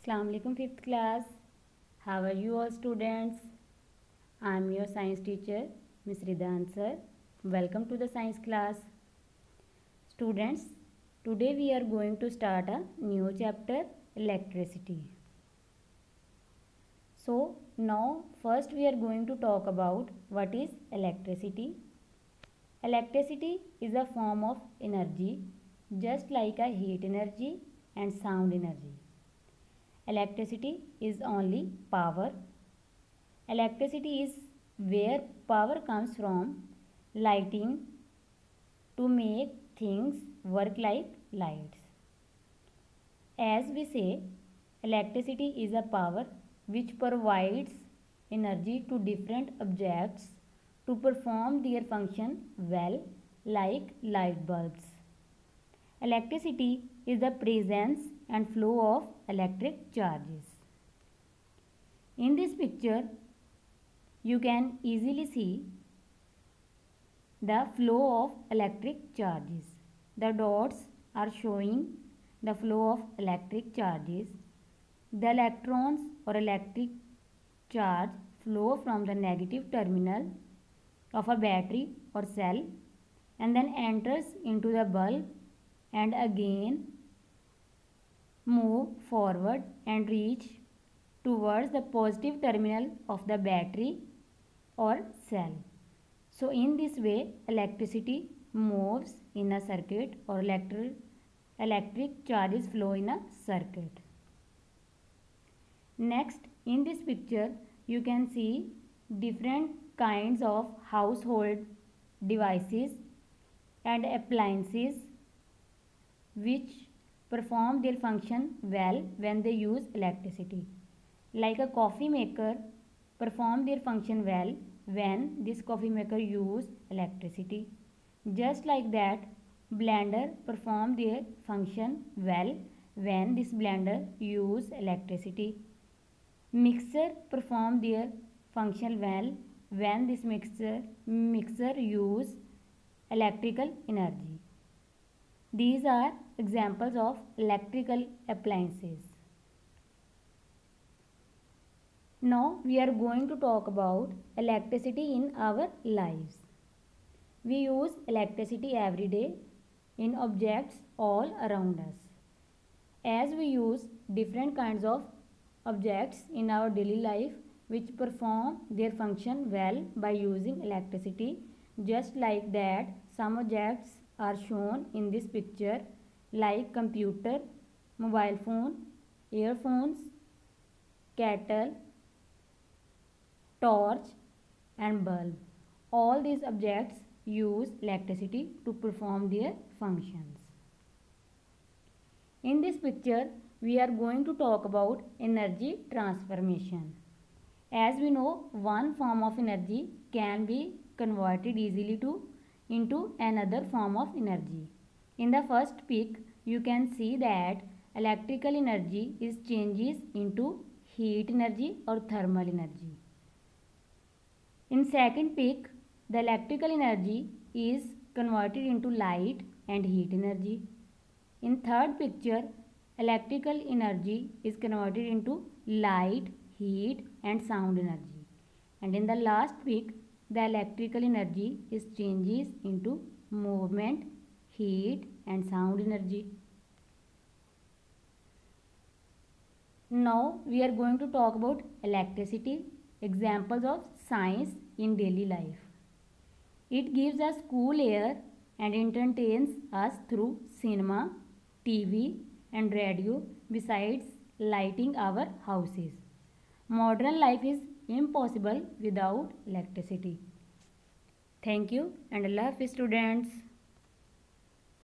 Assalamu alaikum fifth class. How are you all students? I am your science teacher Miss Ridan sir. Welcome to the science class. Students, today we are going to start a new chapter, electricity. So now first we are going to talk about what is electricity. Electricity is a form of energy just like a heat energy and sound energy. Electricity is only power. Electricity is where power comes from lighting to make things work like lights. As we say, electricity is a power which provides energy to different objects to perform their function well, like light bulbs. Electricity is the presence and flow of electric charges. In this picture, you can easily see the flow of electric charges. The dots are showing the flow of electric charges. The electrons or electric charge flow from the negative terminal of a battery or cell and then enters into the bulb and again move forward and reach towards the positive terminal of the battery or cell. So in this way electricity moves in a circuit or electric charges flow in a circuit. Next, in this picture you can see different kinds of household devices and appliances which perform their function well when they use electricity. Like a coffee maker perform their function well when this coffee maker use electricity. Just like that, blender perform their function well when this blender use electricity. Mixer perform their function well when this mixer use electrical energy. These are examples of electrical appliances. Now we are going to talk about electricity in our lives. We use electricity every day in objects all around us. As we use different kinds of objects in our daily life which perform their function well by using electricity, just like that some objects are shown in this picture like computer, mobile phone, earphones, kettle, torch and bulb. All these objects use electricity to perform their functions. In this picture we are going to talk about energy transformation. As we know, one form of energy can be converted easily into another form of energy. In the first pic, you can see that electrical energy is changes into heat energy or thermal energy. In second pic, the electrical energy is converted into light and heat energy. In third picture, electrical energy is converted into light, heat and sound energy. And in the last pic, the electrical energy is changes into movement, heat and sound energy. Now we are going to talk about electricity, examples of science in daily life. It gives us cool air and entertains us through cinema, TV and radio besides lighting our houses. Modern life is impossible without electricity. Thank you and Allah Hafiz students.